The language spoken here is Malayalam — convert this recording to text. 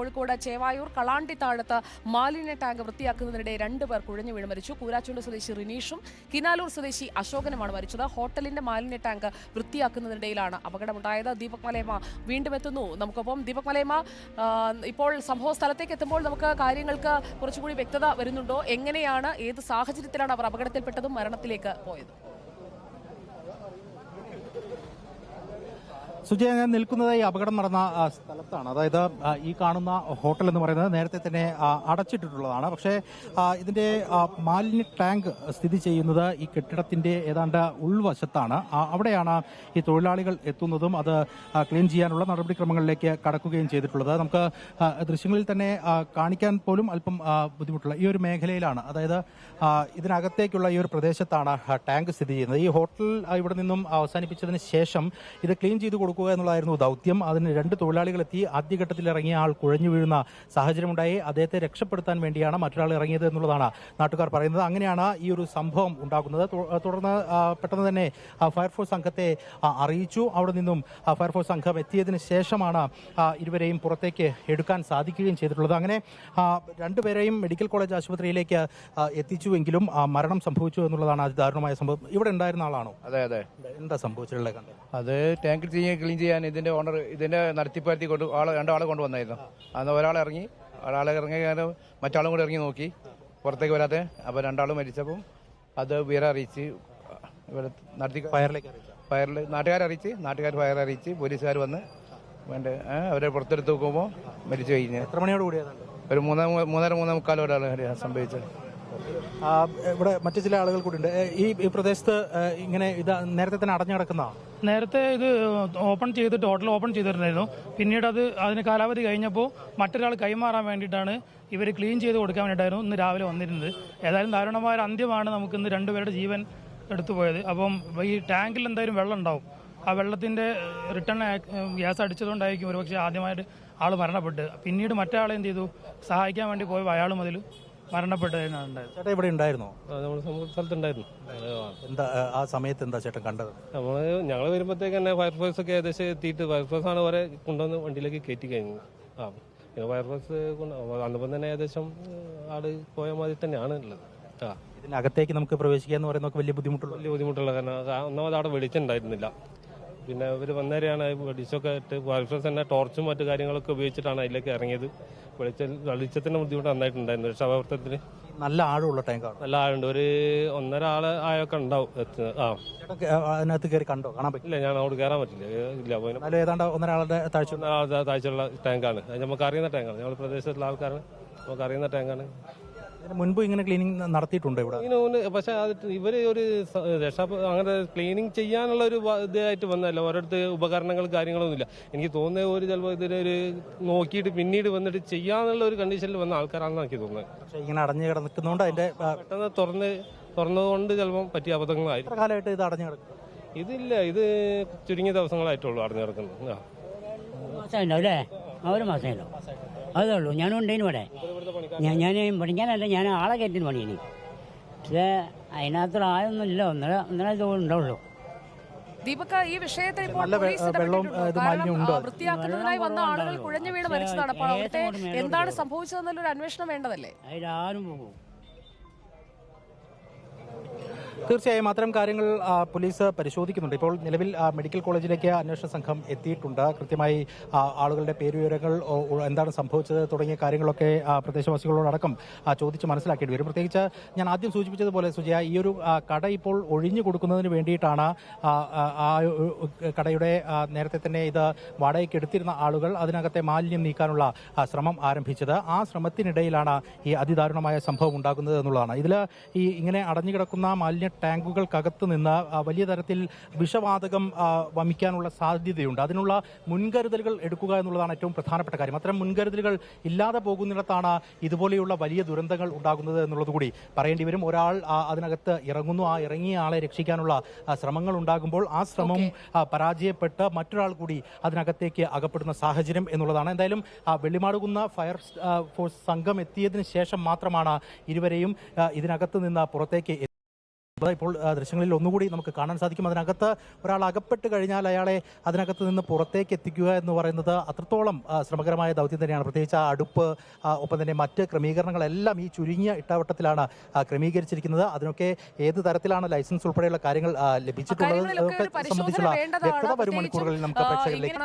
കോഴിക്കോട് ചേവായൂർ കളാണ്ടിത്താഴത്ത് മാലിന്യ ടാങ്ക് വൃത്തിയാക്കുന്നതിനിടെ 2 പേർ കുഴഞ്ഞു വീണ് മരിച്ചു. കൂരാച്ചുണ്ട് സ്വദേശി റിനീഷും കിനാലൂർ സ്വദേശി അശോകനുമാണ് മരിച്ചത്. ഹോട്ടലിന്റെ മാലിന്യ ടാങ്ക് വൃത്തിയാക്കുന്നതിനിടയിലാണ് അപകടമുണ്ടായത്. ദീപക് മലയമ്മ വീണ്ടും എത്തുന്നു നമുക്കൊപ്പം. ദീപക് മലയമ്മ, ഇപ്പോൾ സംഭവ സ്ഥലത്തേക്ക് എത്തുമ്പോൾ നമുക്ക് കാര്യങ്ങൾക്ക് കുറച്ചുകൂടി വ്യക്തത വരുന്നുണ്ടോ? എങ്ങനെയാണ്, ഏത് സാഹചര്യത്തിലാണ് അവർ അപകടത്തിൽപ്പെട്ടതും മരണത്തിലേക്ക് പോയത്? സുജയ, ഞാൻ നിൽക്കുന്നത് ഈ അപകടം നടന്ന സ്ഥലത്താണ്. അതായത് ഈ കാണുന്ന ഹോട്ടൽ എന്ന് പറയുന്നത് നേരത്തെ തന്നെ അടച്ചിട്ടിട്ടുള്ളതാണ്. പക്ഷേ ഇതിന്റെ മാലിന്യ ടാങ്ക് സ്ഥിതി ചെയ്യുന്നത് ഈ കെട്ടിടത്തിന്റെ ഏതാണ്ട് ഉൾവശത്താണ്. അവിടെയാണ് ഈ തൊഴിലാളികൾ എത്തുന്നതും അത് ക്ലീൻ ചെയ്യാനുള്ള നടപടിക്രമങ്ങളിലേക്ക് കടക്കുകയും ചെയ്തിട്ടുള്ളത്. നമുക്ക് ദൃശ്യങ്ങളിൽ തന്നെ കാണിക്കാൻ പോലും അല്പം ബുദ്ധിമുട്ടുള്ള ഈ ഒരു മേഖലയിലാണ്, അതായത് ഇതിനകത്തേക്കുള്ള ഈ ഒരു പ്രദേശത്താണ് ടാങ്ക് സ്ഥിതി ചെയ്യുന്നത്. ഈ ഹോട്ടൽ ഇവിടെ നിന്നും അവസാനിപ്പിച്ചതിന് ശേഷം ഇത് ക്ലീൻ ചെയ്ത് കൊടുക്കുക എന്നുള്ളതായിരുന്നു ദൗത്യം. അതിന് 2 തൊഴിലാളികളെത്തി. ആദ്യഘട്ടത്തിൽ ഇറങ്ങിയ ആൾ കുഴഞ്ഞു വീഴുന്ന സാഹചര്യമുണ്ടായി. അദ്ദേഹത്തെ രക്ഷപ്പെടുത്താൻ വേണ്ടിയാണ് മറ്റൊരാൾ ഇറങ്ങിയത് എന്നുള്ളതാണ് നാട്ടുകാർ പറയുന്നത്. അങ്ങനെയാണ് ഈ ഒരു സംഭവം ഉണ്ടാകുന്നത്. തുടർന്ന് പെട്ടെന്ന് തന്നെ ഫയർഫോഴ്സ് സംഘത്തെ അറിയിച്ചു. അവിടെ നിന്നും ഫയർഫോഴ്സ് സംഘം എത്തിയതിന് ശേഷമാണ് ഇരുവരെയും പുറത്തേക്ക് എടുക്കാൻ സാധിക്കുകയും ചെയ്തിട്ടുള്ളത്. അങ്ങനെ 2 പേരെയും മെഡിക്കൽ കോളേജ് ആശുപത്രിയിലേക്ക് എത്തിച്ചുവെങ്കിലും മരണം സംഭവിച്ചു എന്നുള്ളതാണ് അതിദാരുണമായ സംഭവം. ഇവിടെ ഉണ്ടായിരുന്ന ആളാണോ? അതെ അതെ. എന്താ സംഭവിച്ചിട്ടുള്ളത്? അത് ടാങ്ക് ക്ലീൻ ചെയ്യാൻ ഇതിന്റെ ഓണർ ഇതിന്റെ നടത്തിപ്പുകാരത്തി കൊണ്ട് രണ്ടാളെ കൊണ്ടുവന്നായിരുന്നു. അന്ന് ഒരാളെ ഇറങ്ങി മറ്റാളും കൂടെ ഇറങ്ങി നോക്കി, പുറത്തേക്ക് വരാതെ. അപ്പോൾ 2 മരിച്ചപ്പോൾ അത് വിവരം അറിയിച്ച് ഇവിടെ നാട്ടുകാരെ അറിയിച്ച് ഫയർ അറിയിച്ച് പോലീസുകാർ വന്ന് വേണ്ട അവരെ പുറത്തെടുത്ത് നോക്കുമ്പോൾ മരിച്ചു കഴിഞ്ഞ്. എത്ര മണിയോട് കൂടിയതാണ്? ഒരു 3:30 സംഭവിച്ചത്. ഇവിടെ മറ്റു ചില ആളുകൾ കൂടി ഉണ്ട്. ഈ പ്രദേശത്ത് ഇങ്ങനെ ഇത് നേരത്തെ തന്നെ അടഞ്ഞു കിടക്കുന്ന? നേരത്തെ ഇത് ഓപ്പൺ ചെയ്തിട്ട് ഹോട്ടൽ ഓപ്പൺ ചെയ്തിട്ടുണ്ടായിരുന്നു. പിന്നീട് അതിന് കാലാവധി കഴിഞ്ഞപ്പോൾ മറ്റൊരാൾ കൈമാറാൻ വേണ്ടിയിട്ടാണ് ഇവർ ക്ലീൻ ചെയ്ത് കൊടുക്കാൻ വേണ്ടിയിട്ടായിരുന്നു ഇന്ന് രാവിലെ വന്നിരുന്നത്. ഏതായാലും ദാരുണമായ ഒരു അന്ത്യമാണ് നമുക്ക് ഇന്ന് 2 പേരുടെ ജീവൻ എടുത്തുപോയത്. അപ്പം ഈ ടാങ്കിൽ എന്തായാലും വെള്ളം ഉണ്ടാവും. ആ വെള്ളത്തിന്റെ റിട്ടേൺ ഗ്യാസ് അടിച്ചതുകൊണ്ടായിരിക്കും ഒരുപക്ഷെ ആദ്യമായിട്ട് ആൾ മരണപ്പെട്ട്. പിന്നീട് മറ്റേ ആളെ എന്ത് ചെയ്തു, സഹായിക്കാൻ വേണ്ടി പോയപ്പോൾ അയാളും അതിൽ മരണപ്പെട്ടതാണ്. ചേട്ടാ ഇവിടെ ഉണ്ടായിരുന്നോ? നമ്മൾ സ്ഥലത്തുണ്ടായിരുന്നു. എന്താ ആ സമയത്ത് എന്താ ചേട്ടൻ കണ്ടത്? ഞങ്ങൾ വരുമ്പോഴത്തേക്ക് തന്നെ ഫയർഫോഴ്സ് ഒക്കെ ഏകദേശം എത്തിയിട്ട് ഫയർഫോഴ്സ് ആണ് അവരെ കൊണ്ടുവന്ന് വണ്ടിയിലേക്ക് കയറ്റി കഴിഞ്ഞു. പിന്നെ ഫയർഫോഴ്സ് വന്നപ്പോൾ തന്നെ ഏകദേശം ആള് പോയ മാതിരി തന്നെയാണ് ഉള്ളത്. ഇതിനകത്തേക്ക് നമുക്ക് പ്രവേശിക്കുക എന്ന് പറയുന്നത് വലിയ ബുദ്ധിമുട്ടുള്ള കാരണം ഒന്നാമത് അവിടെ വെളിച്ചുണ്ടായിരുന്നില്ല. പിന്നെ ഇവർ വന്നേരെയാണ് വെളിച്ചമൊക്കെ ഇട്ട് ഫയർഫോഴ്സ് തന്നെ ടോർച്ചും മറ്റു കാര്യങ്ങളൊക്കെ ഉപയോഗിച്ചിട്ടാണ് അതിലേക്ക് ഇറങ്ങിയത്. വെളിച്ചത്തിന്റെ ബുദ്ധിമുട്ട് നന്നായിട്ടുണ്ടായിരുന്നു. രക്ഷാപ്രവർത്തനത്തിന് നല്ല ആഴമുള്ള ടാങ്കാണ്. നല്ല ആഴുണ്ട്. ഒരു 1.5 ആള് ആയൊക്കെ ഉണ്ടാവും. അതിനകത്ത് കയറി കണ്ടോ? കാണാൻ പറ്റില്ല. ഞാൻ അവിടെ കയറാൻ പറ്റില്ല. ഇല്ല, ഏതാണ്ട് 1.5 ആളുടെ താഴ്ചയുള്ള ടാങ്കാണ്. അത് നമുക്ക് അറിയുന്ന ടാങ്കാണ്. ഞങ്ങൾ പ്രദേശത്തുള്ള ആൾക്കാരാണ്, നമുക്ക് അറിയുന്ന ടാങ്കാണ്. മുൻപ് ഇങ്ങനെ ക്ലീനിങ് നടത്തിയിട്ടുണ്ട് ഇവിടെ? പക്ഷെ ഇവര് ഒരു അങ്ങനെ ക്ലീനിങ് ചെയ്യാനുള്ള ഒരു ഇതായിട്ട് വന്നതല്ല. ഓരോരുത്തർ ഉപകരണങ്ങൾ കാര്യങ്ങളൊന്നുമില്ല. എനിക്ക് തോന്നുന്നത് ഒരു ചിലപ്പോൾ ഇതിനൊരു നോക്കിയിട്ട് പിന്നീട് വന്നിട്ട് ചെയ്യാന്നുള്ള ഒരു കണ്ടീഷനിൽ വന്ന ആൾക്കാരാണെന്ന് എനിക്ക് തോന്നുന്നത്. പക്ഷേ ഇങ്ങനെ അടഞ്ഞു കിടക്കുന്നതുകൊണ്ട് അതിന്റെ പെട്ടെന്ന് തുറന്നതുകൊണ്ട് ചിലപ്പോൾ പറ്റിയ അബദ്ധങ്ങളായി. കാലമായിട്ട് ഇത് അടഞ്ഞു കിടക്കും? ഇതില്ല, ഇത് ചുരുങ്ങിയ ദിവസങ്ങളായിട്ടുള്ളൂ അടഞ്ഞു കിടക്കുന്നത്. മാസമല്ലേ? ഒരു മാസമല്ലോ അതേ ഉള്ളൂ. ഞാനും ഉണ്ടേനു ഇവിടെ. ഞാൻ പഠിക്കാനല്ല, ഞാൻ ആളെ കയറ്റിന് പണിയാണ്. പക്ഷേ അതിനകത്തുള്ള ആയൊന്നുമില്ല. ഒന്നര ഉണ്ടാവുള്ളൂ. ദീപക്, ഈ വിഷയത്തിൽ ഇപ്പോൾ വൃത്തിയാക്കുന്നതിനായി വന്ന ആളുകൾ കുഴഞ്ഞു വീണ് മരിച്ചതാണ്. അപ്പോൾ അവിടുത്തെ എന്താണ് സംഭവിച്ചതെന്നുള്ളൊരു അന്വേഷണം വേണ്ടതല്ലേ? അതിലാരും പോകും. തീർച്ചയായും അത്തരം കാര്യങ്ങൾ പോലീസ് പരിശോധിക്കുന്നുണ്ട്. ഇപ്പോൾ നിലവിൽ മെഡിക്കൽ കോളേജിലേക്ക് അന്വേഷണ സംഘം എത്തിയിട്ടുണ്ട്. കൃത്യമായി ആളുകളുടെ പേരുവിവരങ്ങൾ, എന്താണ് സംഭവിച്ചത് തുടങ്ങിയ കാര്യങ്ങളൊക്കെ പ്രദേശവാസികളോടക്കം ചോദിച്ച് മനസ്സിലാക്കേണ്ടി വരും. പ്രത്യേകിച്ച് ഞാൻ ആദ്യം സൂചിപ്പിച്ചതുപോലെ സുജയ, ഈ ഒരു കട ഇപ്പോൾ ഒഴിഞ്ഞു കൊടുക്കുന്നതിന് വേണ്ടിയിട്ടാണ് ആ കടയുടെ നേരത്തെ തന്നെ ഇത് വാടകയ്ക്ക് എടുത്തിരുന്ന ആളുകൾ അതിനകത്തെ മാലിന്യം നീക്കാനുള്ള ശ്രമം ആരംഭിച്ചത്. ആ ശ്രമത്തിനിടയിലാണ് ഈ അതിദാരുണമായ സംഭവം ഉണ്ടാകുന്നത് എന്നുള്ളതാണ്. ഇതിൽ ഈ ഇങ്ങനെ അടഞ്ഞുകിടക്കുന്ന മാലിന്യ ടാങ്കുകൾക്കകത്ത് നിന്ന് വലിയ തരത്തിൽ വിഷവാതകം വമിക്കാനുള്ള സാധ്യതയുണ്ട്. അതിനുള്ള മുൻകരുതലുകൾ എടുക്കുക എന്നുള്ളതാണ് ഏറ്റവും പ്രധാനപ്പെട്ട കാര്യം. അത്തരം മുൻകരുതലുകൾ ഇല്ലാതെ പോകുന്നിടത്താണ് ഇതുപോലെയുള്ള വലിയ ദുരന്തങ്ങൾ ഉണ്ടാകുന്നത് എന്നുള്ളത് കൂടി പറയേണ്ടി വരും. ഒരാൾ അതിനകത്ത് ഇറങ്ങുന്നു, ആ ഇറങ്ങിയ ആളെ രക്ഷിക്കാനുള്ള ശ്രമങ്ങൾ ഉണ്ടാകുമ്പോൾ ആ ശ്രമം പരാജയപ്പെട്ട് മറ്റൊരാൾ കൂടി അതിനകത്തേക്ക് അകപ്പെടുന്ന സാഹചര്യം എന്നുള്ളതാണ്. എന്തായാലും വെള്ളിമാടുകുന്ന ഫയർ ഫോഴ്സ് സംഘം എത്തിയതിനു ശേഷം മാത്രമാണ് ഇരുവരെയും ഇതിനകത്ത് നിന്ന് പുറത്തേക്ക് ഇപ്പോൾ ദൃശ്യങ്ങളിൽ ഒന്നുകൂടി നമുക്ക് കാണാൻ സാധിക്കും. അതിനകത്ത് ഒരാൾ അകപ്പെട്ട് കഴിഞ്ഞാൽ അയാളെ അതിനകത്ത് നിന്ന് പുറത്തേക്ക് എത്തിക്കുക എന്ന് പറയുന്നത് അത്രത്തോളം ശ്രമകരമായ ദൗത്യം തന്നെയാണ്. പ്രത്യേകിച്ച് ആ അടുപ്പ്, ഒപ്പം തന്നെ മറ്റ് ക്രമീകരണങ്ങളെല്ലാം ഈ ചുരുങ്ങിയ ഇട്ടാവട്ടത്തിലാണ് ക്രമീകരിച്ചിരിക്കുന്നത്. അതിനൊക്കെ ഏത് തരത്തിലാണ് ലൈസൻസ് ഉൾപ്പെടെയുള്ള കാര്യങ്ങൾ ലഭിച്ചിട്ടുള്ളത് സംബന്ധിച്ചുള്ള വ്യക്തത വരും മണിക്കൂറുകളിൽ നമുക്ക് പ്രേക്ഷകരിലേക്ക്